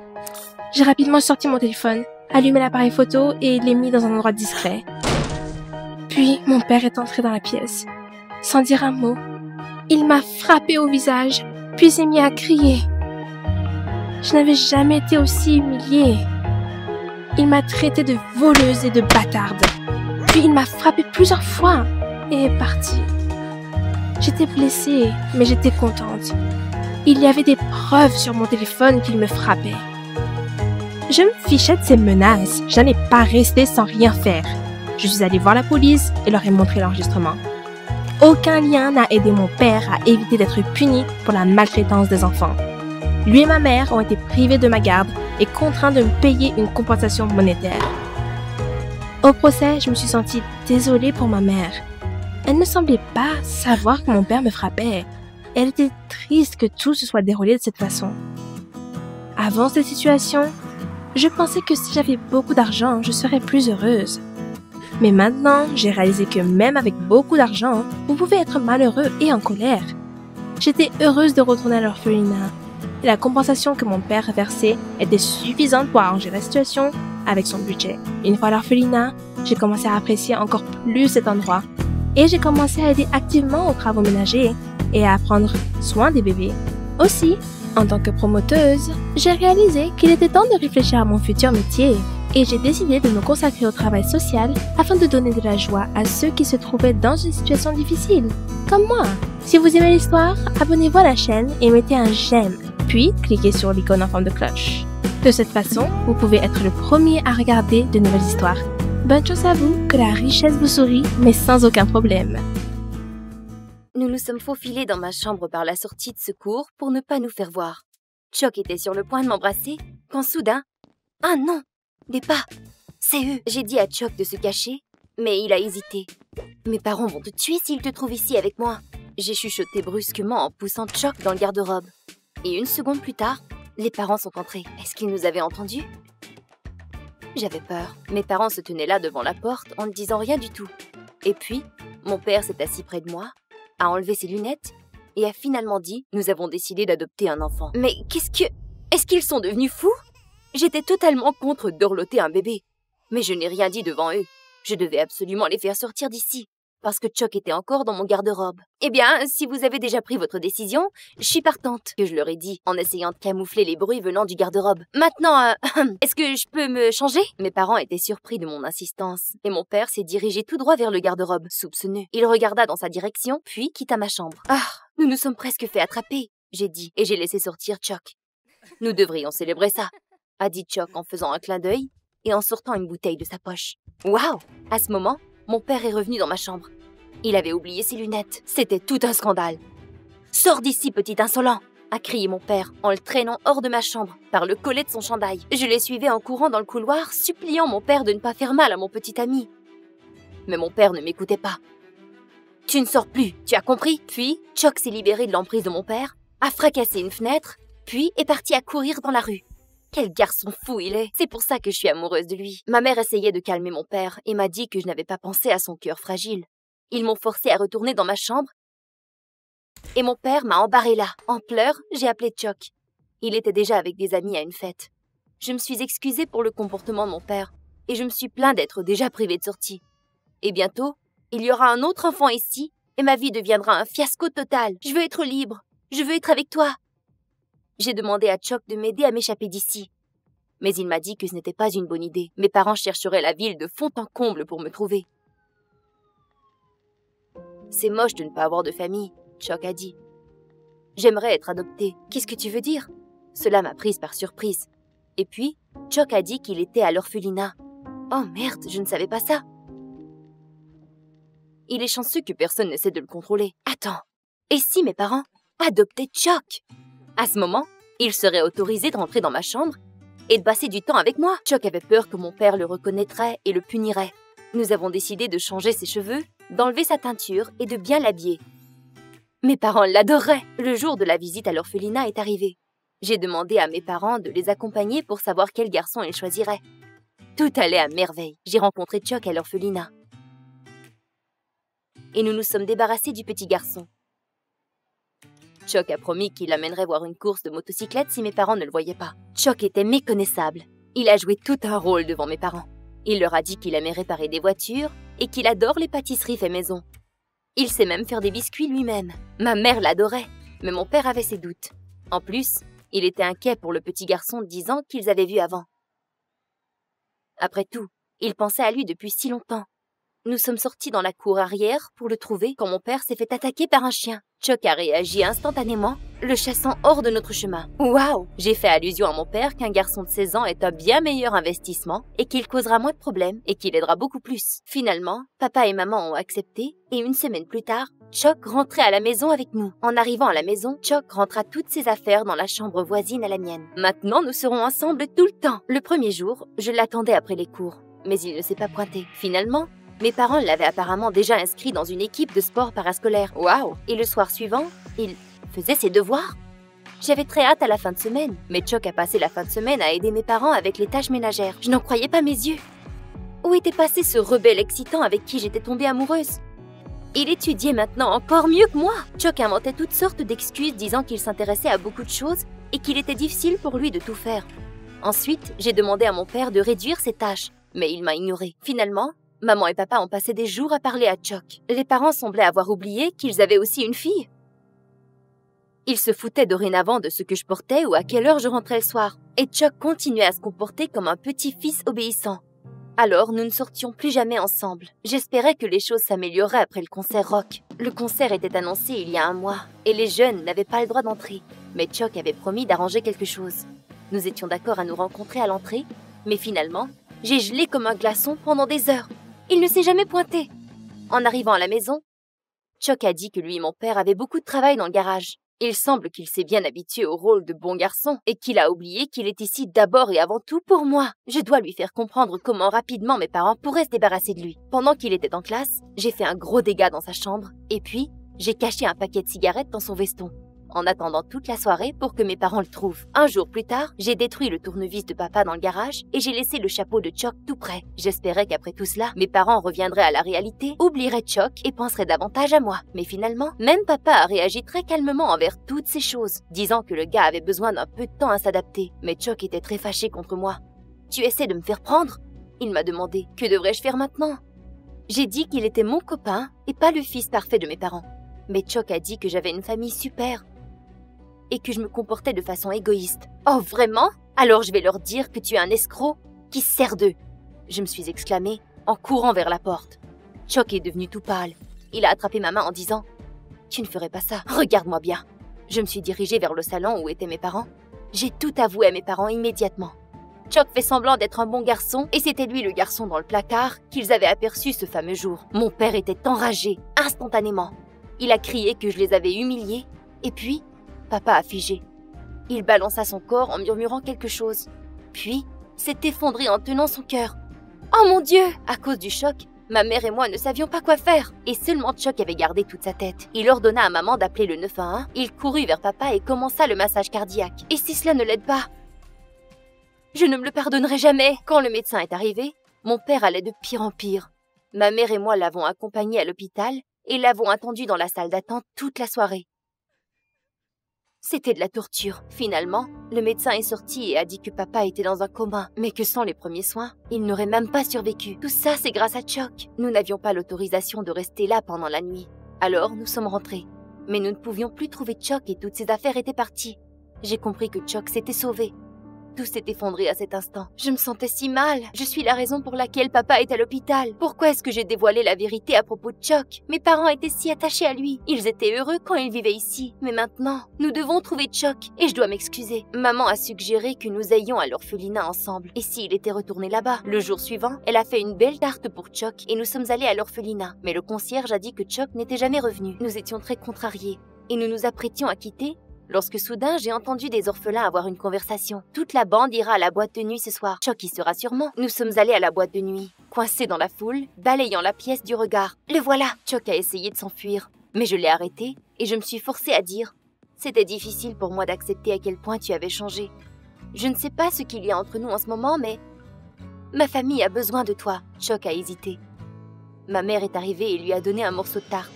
J'ai rapidement sorti mon téléphone, allumé l'appareil photo et l'ai mis dans un endroit discret. Puis, mon père est entré dans la pièce. Sans dire un mot, il m'a frappé au visage, puis s'est mis à crier. Je n'avais jamais été aussi humiliée. Il m'a traité de voleuse et de bâtarde. Puis il m'a frappé plusieurs fois et est parti. J'étais blessée, mais j'étais contente. Il y avait des preuves sur mon téléphone qu'il me frappait. Je me fichais de ces menaces. Je n'allais pas rester sans rien faire. Je suis allée voir la police et leur ai montré l'enregistrement. Aucun lien n'a aidé mon père à éviter d'être puni pour la maltraitance des enfants. Lui et ma mère ont été privés de ma garde et contraints de me payer une compensation monétaire. Au procès, je me suis sentie désolée pour ma mère. Elle ne semblait pas savoir que mon père me frappait. Elle était triste que tout se soit déroulé de cette façon. Avant cette situation, je pensais que si j'avais beaucoup d'argent, je serais plus heureuse. Mais maintenant, j'ai réalisé que même avec beaucoup d'argent, vous pouvez être malheureux et en colère. J'étais heureuse de retourner à l'orphelinat. Et la compensation que mon père versait était suffisante pour arranger la situation avec son budget. Une fois à l'orphelinat, j'ai commencé à apprécier encore plus cet endroit et j'ai commencé à aider activement aux travaux ménagers et à prendre soin des bébés. Aussi, en tant que promoteuse, j'ai réalisé qu'il était temps de réfléchir à mon futur métier et j'ai décidé de me consacrer au travail social afin de donner de la joie à ceux qui se trouvaient dans une situation difficile, comme moi. Si vous aimez l'histoire, abonnez-vous à la chaîne et mettez un j'aime, puis cliquez sur l'icône en forme de cloche. De cette façon, vous pouvez être le premier à regarder de nouvelles histoires. Bonne chance à vous, que la richesse vous sourie, mais sans aucun problème. Nous nous sommes faufilés dans ma chambre par la sortie de secours pour ne pas nous faire voir. Chuck était sur le point de m'embrasser quand soudain... Ah non! Des pas! C'est eux! J'ai dit à Chuck de se cacher, mais il a hésité. Mes parents vont te tuer s'ils te trouvent ici avec moi. J'ai chuchoté brusquement en poussant Chuck dans le garde-robe. Et une seconde plus tard, les parents sont entrés. Est-ce qu'ils nous avaient entendus? J'avais peur. Mes parents se tenaient là devant la porte en ne disant rien du tout. Et puis, mon père s'est assis près de moi, a enlevé ses lunettes et a finalement dit « Nous avons décidé d'adopter un enfant. » Mais qu'est-ce que... Est-ce qu'ils sont devenus fous? J'étais totalement contre dorloter un bébé. Mais je n'ai rien dit devant eux. Je devais absolument les faire sortir d'ici, parce que Chuck était encore dans mon garde-robe. Eh bien, si vous avez déjà pris votre décision, je suis partante, que je leur ai dit, en essayant de camoufler les bruits venant du garde-robe. Maintenant, est-ce que je peux me changer? Mes parents étaient surpris de mon insistance, et mon père s'est dirigé tout droit vers le garde-robe, soupçonneux. Il regarda dans sa direction, puis quitta ma chambre. « Ah, nous nous sommes presque fait attraper !» j'ai dit, et j'ai laissé sortir Chuck. « Nous devrions célébrer ça !» a dit Chuck en faisant un clin d'œil et en sortant une bouteille de sa poche. Waouh! À ce moment, mon père est revenu dans ma chambre. Il avait oublié ses lunettes. C'était tout un scandale. « Sors d'ici, petit insolent !» a crié mon père en le traînant hors de ma chambre par le collet de son chandail. Je les suivais en courant dans le couloir, suppliant mon père de ne pas faire mal à mon petit ami. Mais mon père ne m'écoutait pas. « Tu ne sors plus, tu as compris ?» Puis, Chuck s'est libéré de l'emprise de mon père, a fracassé une fenêtre, puis est parti à courir dans la rue. Quel garçon fou il est! C'est pour ça que je suis amoureuse de lui. Ma mère essayait de calmer mon père et m'a dit que je n'avais pas pensé à son cœur fragile. Ils m'ont forcé à retourner dans ma chambre et mon père m'a embarré là. En pleurs, j'ai appelé Chuck. Il était déjà avec des amis à une fête. Je me suis excusée pour le comportement de mon père et je me suis plaint d'être déjà privée de sortie. Et bientôt, il y aura un autre enfant ici et ma vie deviendra un fiasco total. Je veux être libre. Je veux être avec toi. J'ai demandé à Chuck de m'aider à m'échapper d'ici. Mais il m'a dit que ce n'était pas une bonne idée. Mes parents chercheraient la ville de fond en comble pour me trouver. C'est moche de ne pas avoir de famille, Chuck a dit. J'aimerais être adoptée. Qu'est-ce que tu veux dire? Cela m'a prise par surprise. Et puis, Chuck a dit qu'il était à l'orphelinat. Oh merde, je ne savais pas ça. Il est chanceux que personne n'essaie de le contrôler. Attends, et si mes parents adoptaient Chuck? À ce moment, il serait autorisé de rentrer dans ma chambre et de passer du temps avec moi. Chuck avait peur que mon père le reconnaîtrait et le punirait. Nous avons décidé de changer ses cheveux, d'enlever sa teinture et de bien l'habiller. Mes parents l'adoraient. Le jour de la visite à l'orphelinat est arrivé. J'ai demandé à mes parents de les accompagner pour savoir quel garçon ils choisiraient. Tout allait à merveille. J'ai rencontré Chuck à l'orphelinat. Et nous nous sommes débarrassés du petit garçon. Chuck a promis qu'il l'amènerait voir une course de motocyclette si mes parents ne le voyaient pas. Chuck était méconnaissable. Il a joué tout un rôle devant mes parents. Il leur a dit qu'il aimait réparer des voitures et qu'il adore les pâtisseries fait maison. Il sait même faire des biscuits lui-même. Ma mère l'adorait, mais mon père avait ses doutes. En plus, il était inquiet pour le petit garçon de 10 ans qu'ils avaient vu avant. Après tout, il pensait à lui depuis si longtemps. Nous sommes sortis dans la cour arrière pour le trouver quand mon père s'est fait attaquer par un chien. Chuck a réagi instantanément, le chassant hors de notre chemin. Waouh! J'ai fait allusion à mon père qu'un garçon de 16 ans est un bien meilleur investissement et qu'il causera moins de problèmes et qu'il aidera beaucoup plus. Finalement, papa et maman ont accepté et une semaine plus tard, Chuck rentrait à la maison avec nous. En arrivant à la maison, Chuck rentra toutes ses affaires dans la chambre voisine à la mienne. Maintenant, nous serons ensemble tout le temps. Le premier jour, je l'attendais après les cours, mais il ne s'est pas pointé. Finalement, mes parents l'avaient apparemment déjà inscrit dans une équipe de sport parascolaire. Waouh! Et le soir suivant, il faisait ses devoirs. J'avais très hâte à la fin de semaine, mais Chuck a passé la fin de semaine à aider mes parents avec les tâches ménagères. Je n'en croyais pas mes yeux. Où était passé ce rebelle excitant avec qui j'étais tombée amoureuse? Il étudiait maintenant encore mieux que moi. Chuck inventait toutes sortes d'excuses disant qu'il s'intéressait à beaucoup de choses et qu'il était difficile pour lui de tout faire. Ensuite, j'ai demandé à mon père de réduire ses tâches, mais il m'a ignorée. Finalement, maman et papa ont passé des jours à parler à Chuck. Les parents semblaient avoir oublié qu'ils avaient aussi une fille. Ils se foutaient dorénavant de ce que je portais ou à quelle heure je rentrais le soir. Et Chuck continuait à se comporter comme un petit-fils obéissant. Alors, nous ne sortions plus jamais ensemble. J'espérais que les choses s'amélioreraient après le concert rock. Le concert était annoncé il y a un mois, et les jeunes n'avaient pas le droit d'entrer. Mais Chuck avait promis d'arranger quelque chose. Nous étions d'accord à nous rencontrer à l'entrée, mais finalement, j'ai gelé comme un glaçon pendant des heures. Il ne s'est jamais pointé. En arrivant à la maison, Chuck a dit que lui et mon père avaient beaucoup de travail dans le garage. Il semble qu'il s'est bien habitué au rôle de bon garçon et qu'il a oublié qu'il est ici d'abord et avant tout pour moi. Je dois lui faire comprendre comment rapidement mes parents pourraient se débarrasser de lui. Pendant qu'il était en classe, j'ai fait un gros dégât dans sa chambre et puis j'ai caché un paquet de cigarettes dans son veston, en attendant toute la soirée pour que mes parents le trouvent. Un jour plus tard, j'ai détruit le tournevis de papa dans le garage et j'ai laissé le chapeau de Chuck tout près. J'espérais qu'après tout cela, mes parents reviendraient à la réalité, oublieraient Chuck et penseraient davantage à moi. Mais finalement, même papa a réagi très calmement envers toutes ces choses, disant que le gars avait besoin d'un peu de temps à s'adapter. Mais Chuck était très fâché contre moi. « Tu essaies de me faire prendre ?» Il m'a demandé. « Que devrais-je faire maintenant ?» J'ai dit qu'il était mon copain et pas le fils parfait de mes parents. Mais Chuck a dit que j'avais une famille super et que je me comportais de façon égoïste. « Oh, vraiment? Alors je vais leur dire que tu es un escroc qui se sert d'eux !» Je me suis exclamée en courant vers la porte. Chuck est devenu tout pâle. Il a attrapé ma main en disant « Tu ne ferais pas ça, regarde-moi bien !» Je me suis dirigée vers le salon où étaient mes parents. J'ai tout avoué à mes parents immédiatement. Chuck fait semblant d'être un bon garçon et c'était lui le garçon dans le placard qu'ils avaient aperçu ce fameux jour. Mon père était enragé, instantanément. Il a crié que je les avais humiliés et puis papa a figé. Il balança son corps en murmurant quelque chose. Puis s'est effondré en tenant son cœur. Oh mon Dieu! À cause du choc, ma mère et moi ne savions pas quoi faire. Et seulement Chuck avait gardé toute sa tête. Il ordonna à maman d'appeler le 911. Il courut vers papa et commença le massage cardiaque. Et si cela ne l'aide pas? Je ne me le pardonnerai jamais. Quand le médecin est arrivé, mon père allait de pire en pire. Ma mère et moi l'avons accompagné à l'hôpital et l'avons attendu dans la salle d'attente toute la soirée. C'était de la torture. Finalement, le médecin est sorti et a dit que papa était dans un coma, mais que sans les premiers soins, il n'aurait même pas survécu. Tout ça, c'est grâce à Chuck. Nous n'avions pas l'autorisation de rester là pendant la nuit. Alors, nous sommes rentrés. Mais nous ne pouvions plus trouver Chuck et toutes ses affaires étaient parties. J'ai compris que Chuck s'était sauvé. Tout s'est effondré à cet instant. Je me sentais si mal. Je suis la raison pour laquelle papa est à l'hôpital. Pourquoi est-ce que j'ai dévoilé la vérité à propos de Chuck? Mes parents étaient si attachés à lui. Ils étaient heureux quand ils vivaient ici. Mais maintenant, nous devons trouver Chuck. Et je dois m'excuser. Maman a suggéré que nous ayons à l'orphelinat ensemble. Et s'il était retourné là-bas? Le jour suivant, elle a fait une belle tarte pour Chuck et nous sommes allés à l'orphelinat. Mais le concierge a dit que Chuck n'était jamais revenu. Nous étions très contrariés. Et nous nous apprêtions à quitter lorsque soudain, j'ai entendu des orphelins avoir une conversation. Toute la bande ira à la boîte de nuit ce soir. Chuck y sera sûrement. Nous sommes allés à la boîte de nuit, coincés dans la foule, balayant la pièce du regard. Le voilà! Chuck a essayé de s'enfuir, mais je l'ai arrêté et je me suis forcée à dire « C'était difficile pour moi d'accepter à quel point tu avais changé. Je ne sais pas ce qu'il y a entre nous en ce moment, mais ma famille a besoin de toi. » Chuck a hésité. Ma mère est arrivée et lui a donné un morceau de tarte.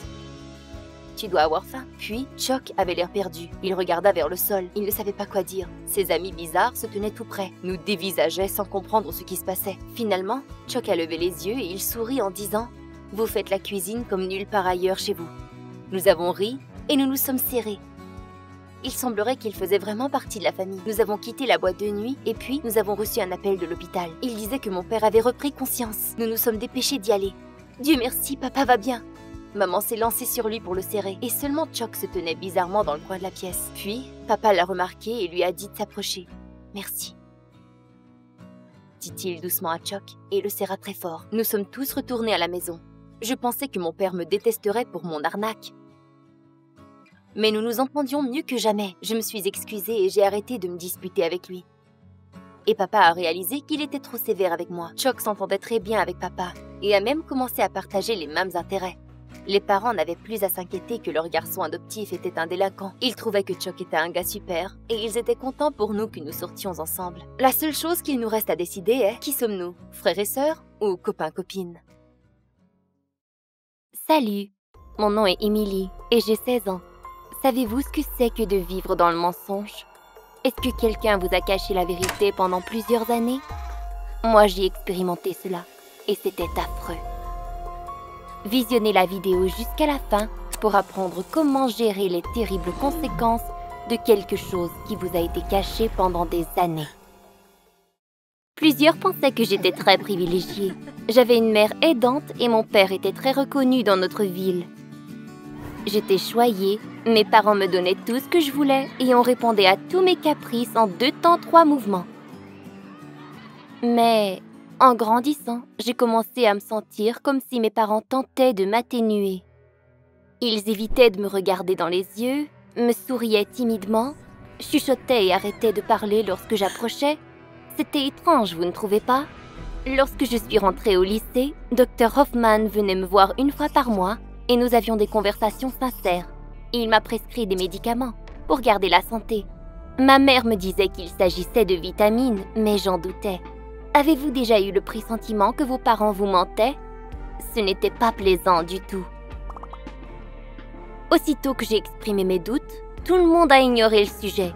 Tu dois avoir faim. Puis, Chuck avait l'air perdu. Il regarda vers le sol. Il ne savait pas quoi dire. Ses amis bizarres se tenaient tout près, nous dévisageaient sans comprendre ce qui se passait. Finalement, Chuck a levé les yeux et il sourit en disant « Vous faites la cuisine comme nulle part ailleurs chez vous. » Nous avons ri et nous nous sommes serrés. Il semblerait qu'il faisait vraiment partie de la famille. Nous avons quitté la boîte de nuit et puis nous avons reçu un appel de l'hôpital. Il disait que mon père avait repris conscience. Nous nous sommes dépêchés d'y aller. Dieu merci, papa va bien. Maman s'est lancée sur lui pour le serrer et seulement Chuck se tenait bizarrement dans le coin de la pièce. Puis, papa l'a remarqué et lui a dit de s'approcher. « Merci », dit-il doucement à Chuck et le serra très fort. Nous sommes tous retournés à la maison. Je pensais que mon père me détesterait pour mon arnaque. Mais nous nous entendions mieux que jamais. Je me suis excusée et j'ai arrêté de me disputer avec lui. Et papa a réalisé qu'il était trop sévère avec moi. Chuck s'entendait très bien avec papa et a même commencé à partager les mêmes intérêts. Les parents n'avaient plus à s'inquiéter que leur garçon adoptif était un délinquant. Ils trouvaient que Chuck était un gars super et ils étaient contents pour nous que nous sortions ensemble. La seule chose qu'il nous reste à décider est qui sommes-nous, frères et sœurs ou copains-copines? Salut, mon nom est Emily et j'ai 16 ans. Savez-vous ce que c'est que de vivre dans le mensonge? Est-ce que quelqu'un vous a caché la vérité pendant plusieurs années? Moi, j'ai expérimenté cela et c'était affreux. Visionnez la vidéo jusqu'à la fin pour apprendre comment gérer les terribles conséquences de quelque chose qui vous a été caché pendant des années. Plusieurs pensaient que j'étais très privilégiée. J'avais une mère aidante et mon père était très reconnu dans notre ville. J'étais choyée, mes parents me donnaient tout ce que je voulais et on répondait à tous mes caprices en 2 temps 3 mouvements. Mais en grandissant, j'ai commencé à me sentir comme si mes parents tentaient de m'atténuer. Ils évitaient de me regarder dans les yeux, me souriaient timidement, chuchotaient et arrêtaient de parler lorsque j'approchais. C'était étrange, vous ne trouvez pas? Lorsque je suis rentrée au lycée, Dr Hoffman venait me voir 1 fois par mois et nous avions des conversations sincères. Il m'a prescrit des médicaments pour garder la santé. Ma mère me disait qu'il s'agissait de vitamines, mais j'en doutais. Avez-vous déjà eu le pressentiment que vos parents vous mentaient? Ce n'était pas plaisant du tout. Aussitôt que j'ai exprimé mes doutes, tout le monde a ignoré le sujet.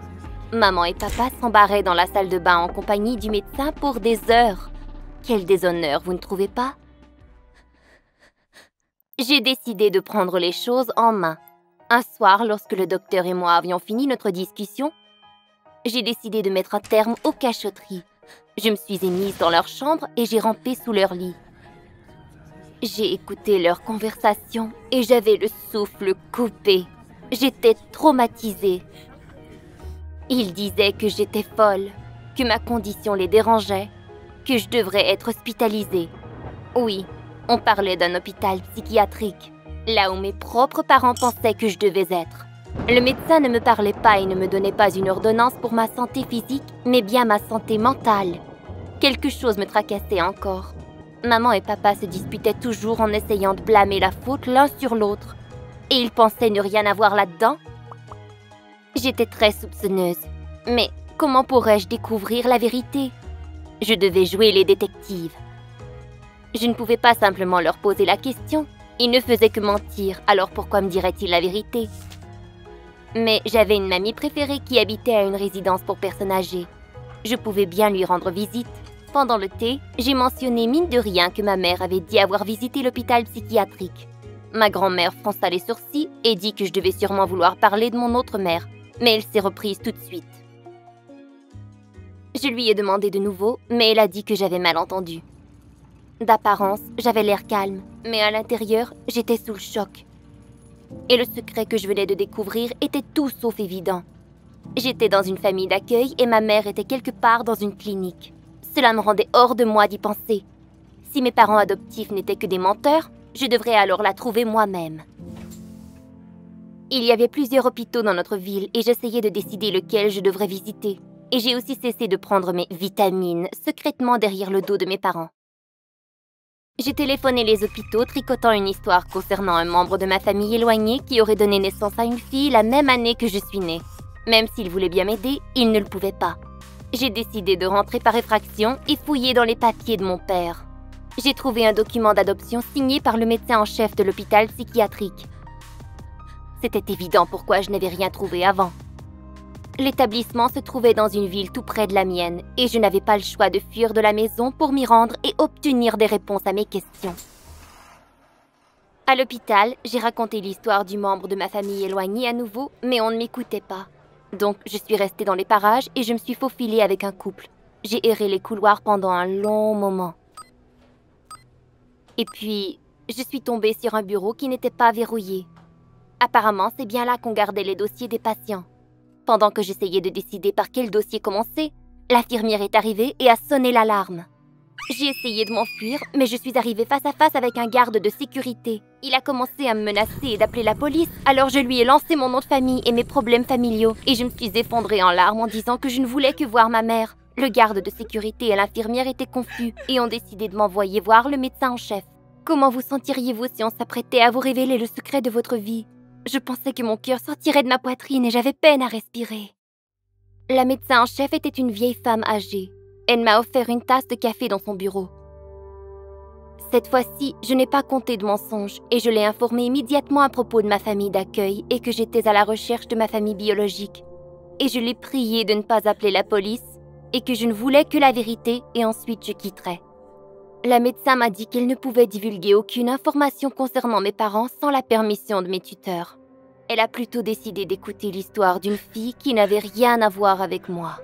Maman et papa s'embarraient dans la salle de bain en compagnie du médecin pour des heures. Quel déshonneur, vous ne trouvez pas? J'ai décidé de prendre les choses en main. Un soir, lorsque le docteur et moi avions fini notre discussion, j'ai décidé de mettre un terme aux cachotteries. Je me suis émise dans leur chambre et j'ai rampé sous leur lit. J'ai écouté leur conversation et j'avais le souffle coupé. J'étais traumatisée. Ils disaient que j'étais folle, que ma condition les dérangeait, que je devrais être hospitalisée. Oui, on parlait d'un hôpital psychiatrique, là où mes propres parents pensaient que je devais être. Le médecin ne me parlait pas et ne me donnait pas une ordonnance pour ma santé physique, mais bien ma santé mentale. Quelque chose me tracassait encore. Maman et papa se disputaient toujours en essayant de blâmer la faute l'un sur l'autre. Et ils pensaient ne rien avoir là-dedans. J'étais très soupçonneuse. Mais comment pourrais-je découvrir la vérité? Je devais jouer les détectives. Je ne pouvais pas simplement leur poser la question. Ils ne faisaient que mentir, alors pourquoi me diraient-ils la vérité? Mais j'avais une mamie préférée qui habitait à une résidence pour personnes âgées. Je pouvais bien lui rendre visite. Pendant le thé, j'ai mentionné mine de rien que ma mère avait dit avoir visité l'hôpital psychiatrique. Ma grand-mère fronça les sourcils et dit que je devais sûrement vouloir parler de mon autre mère, mais elle s'est reprise tout de suite. Je lui ai demandé de nouveau, mais elle a dit que j'avais mal entendu. D'apparence, j'avais l'air calme, mais à l'intérieur, j'étais sous le choc. Et le secret que je venais de découvrir était tout sauf évident. J'étais dans une famille d'accueil et ma mère était quelque part dans une clinique. Cela me rendait hors de moi d'y penser. Si mes parents adoptifs n'étaient que des menteurs, je devrais alors la trouver moi-même. Il y avait plusieurs hôpitaux dans notre ville et j'essayais de décider lequel je devrais visiter. Et j'ai aussi cessé de prendre mes vitamines secrètement derrière le dos de mes parents. J'ai téléphoné les hôpitaux tricotant une histoire concernant un membre de ma famille éloignée qui aurait donné naissance à une fille la même année que je suis née. Même s'il voulait bien m'aider, il ne le pouvait pas. J'ai décidé de rentrer par effraction et fouiller dans les papiers de mon père. J'ai trouvé un document d'adoption signé par le médecin en chef de l'hôpital psychiatrique. C'était évident pourquoi je n'avais rien trouvé avant. L'établissement se trouvait dans une ville tout près de la mienne et je n'avais pas le choix de fuir de la maison pour m'y rendre et obtenir des réponses à mes questions. À l'hôpital, j'ai raconté l'histoire du membre de ma famille éloignée à nouveau, mais on ne m'écoutait pas. Donc, je suis restée dans les parages et je me suis faufilée avec un couple. J'ai erré les couloirs pendant un long moment. Et puis, je suis tombée sur un bureau qui n'était pas verrouillé. Apparemment, c'est bien là qu'on gardait les dossiers des patients. Pendant que j'essayais de décider par quel dossier commencer, l'infirmière est arrivée et a sonné l'alarme. J'ai essayé de m'enfuir, mais je suis arrivée face à face avec un garde de sécurité. Il a commencé à me menacer et d'appeler la police, alors je lui ai lancé mon nom de famille et mes problèmes familiaux, et je me suis effondrée en larmes en disant que je ne voulais que voir ma mère. Le garde de sécurité et l'infirmière étaient confus et ont décidé de m'envoyer voir le médecin en chef. Comment vous sentiriez-vous si on s'apprêtait à vous révéler le secret de votre vie? Je pensais que mon cœur sortirait de ma poitrine et j'avais peine à respirer. La médecin en chef était une vieille femme âgée. Elle m'a offert une tasse de café dans son bureau. Cette fois-ci, je n'ai pas compté de mensonges et je l'ai informée immédiatement à propos de ma famille d'accueil et que j'étais à la recherche de ma famille biologique. et je l'ai prié de ne pas appeler la police et que je ne voulais que la vérité et ensuite je quitterais. La médecin m'a dit qu'elle ne pouvait divulguer aucune information concernant mes parents sans la permission de mes tuteurs. Elle a plutôt décidé d'écouter l'histoire d'une fille qui n'avait rien à voir avec moi.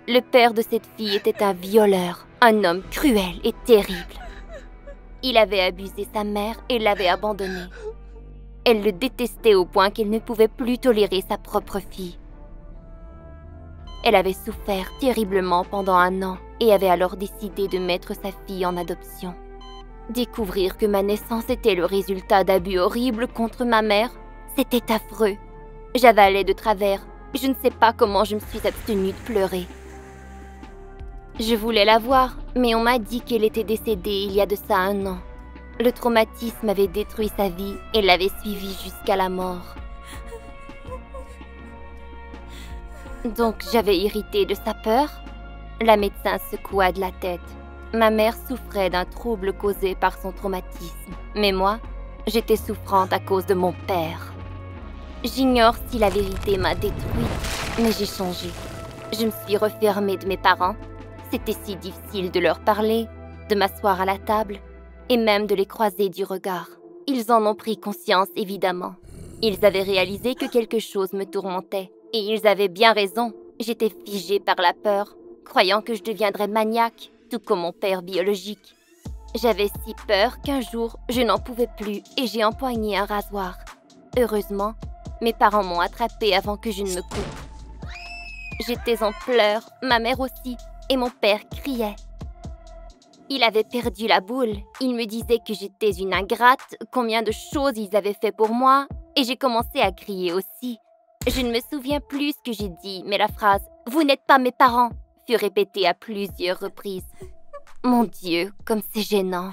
Le père de cette fille était un violeur, un homme cruel et terrible. Il avait abusé sa mère et l'avait abandonnée. Elle le détestait au point qu'elle ne pouvait plus tolérer sa propre fille. Elle avait souffert terriblement pendant 1 an et avait alors décidé de mettre sa fille en adoption. Découvrir que ma naissance était le résultat d'abus horribles contre ma mère, c'était affreux. J'avalais de travers. Je ne sais pas comment je me suis abstenue de pleurer. Je voulais la voir, mais on m'a dit qu'elle était décédée il y a de ça 1 an. Le traumatisme avait détruit sa vie et l'avait suivie jusqu'à la mort. Donc j'avais hérité de sa peur. La médecin secoua de la tête. Ma mère souffrait d'un trouble causé par son traumatisme. Mais moi, j'étais souffrante à cause de mon père. J'ignore si la vérité m'a détruite, mais j'ai changé. Je me suis refermée de mes parents. C'était si difficile de leur parler, de m'asseoir à la table et même de les croiser du regard. Ils en ont pris conscience, évidemment. Ils avaient réalisé que quelque chose me tourmentait. Et ils avaient bien raison. J'étais figée par la peur, croyant que je deviendrais maniaque, tout comme mon père biologique. J'avais si peur qu'un jour, je n'en pouvais plus et j'ai empoigné un rasoir. Heureusement, mes parents m'ont attrapée avant que je ne me coupe. J'étais en pleurs, ma mère aussi, et mon père criait. Il avait perdu la boule. Il me disait que j'étais une ingrate, combien de choses ils avaient fait pour moi, et j'ai commencé à crier aussi. Je ne me souviens plus ce que j'ai dit, mais la phrase « Vous n'êtes pas mes parents » fut répétée à plusieurs reprises. Mon Dieu, comme c'est gênant.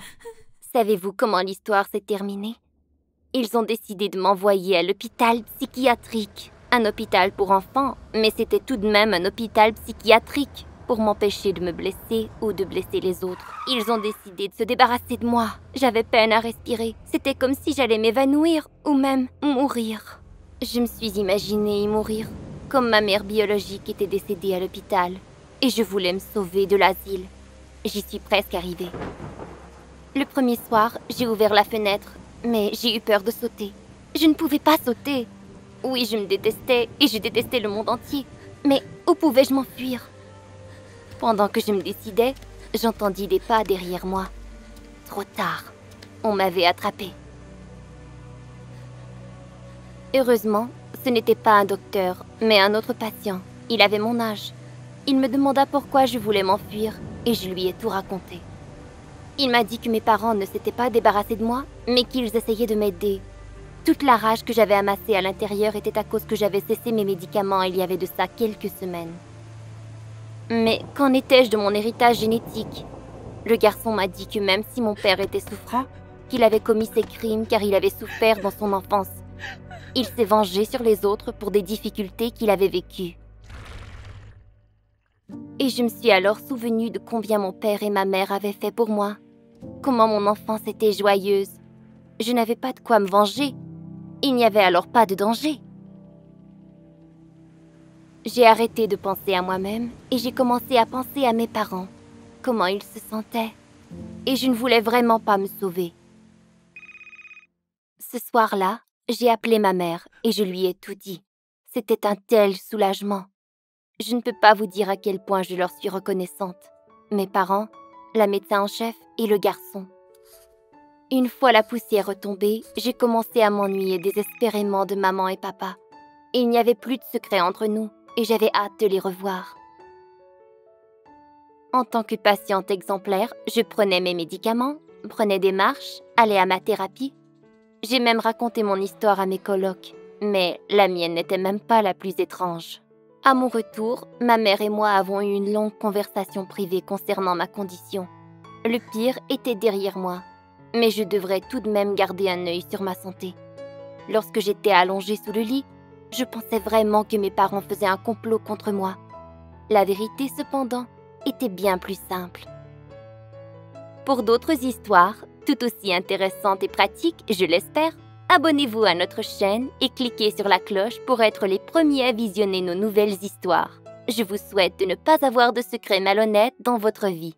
Savez-vous comment l'histoire s'est terminée? Ils ont décidé de m'envoyer à l'hôpital psychiatrique. Un hôpital pour enfants, mais c'était tout de même un hôpital psychiatrique pour m'empêcher de me blesser ou de blesser les autres. Ils ont décidé de se débarrasser de moi. J'avais peine à respirer. C'était comme si j'allais m'évanouir ou même mourir. Je me suis imaginée y mourir, comme ma mère biologique était décédée à l'hôpital. Et je voulais me sauver de l'asile. J'y suis presque arrivée. Le premier soir, j'ai ouvert la fenêtre, mais j'ai eu peur de sauter. Je ne pouvais pas sauter. Oui, je me détestais et je détestais le monde entier. Mais où pouvais-je m'enfuir? Pendant que je me décidais, j'entendis des pas derrière moi. Trop tard, on m'avait attrapée. Heureusement, ce n'était pas un docteur, mais un autre patient. Il avait mon âge. Il me demanda pourquoi je voulais m'enfuir et je lui ai tout raconté. Il m'a dit que mes parents ne s'étaient pas débarrassés de moi, mais qu'ils essayaient de m'aider. Toute la rage que j'avais amassée à l'intérieur était à cause que j'avais cessé mes médicaments il y avait de ça quelques semaines. Mais qu'en étais-je de mon héritage génétique? Le garçon m'a dit que même si mon père était souffrant, qu'il avait commis ces crimes car il avait souffert dans son enfance. Il s'est vengé sur les autres pour des difficultés qu'il avait vécues. Et je me suis alors souvenue de combien mon père et ma mère avaient fait pour moi. Comment mon enfance était joyeuse. Je n'avais pas de quoi me venger. Il n'y avait alors pas de danger. J'ai arrêté de penser à moi-même et j'ai commencé à penser à mes parents. Comment ils se sentaient. Et je ne voulais vraiment pas me sauver. Ce soir-là, j'ai appelé ma mère et je lui ai tout dit. C'était un tel soulagement. Je ne peux pas vous dire à quel point je leur suis reconnaissante. Mes parents, la médecin en chef et le garçon. Une fois la poussière retombée, j'ai commencé à m'ennuyer désespérément de maman et papa. Il n'y avait plus de secret entre nous et j'avais hâte de les revoir. En tant que patiente exemplaire, je prenais mes médicaments, prenais des marches, allais à ma thérapie. J'ai même raconté mon histoire à mes colocs, mais la mienne n'était même pas la plus étrange. À mon retour, ma mère et moi avons eu une longue conversation privée concernant ma condition. Le pire était derrière moi, mais je devrais tout de même garder un œil sur ma santé. Lorsque j'étais allongée sous le lit, je pensais vraiment que mes parents faisaient un complot contre moi. La vérité, cependant, était bien plus simple. Pour d'autres histoires, tout aussi intéressantes et pratiques, je l'espère, Abonnez-vous à notre chaîne et cliquez sur la cloche pour être les premiers à visionner nos nouvelles histoires. Je vous souhaite de ne pas avoir de secrets malhonnêtes dans votre vie.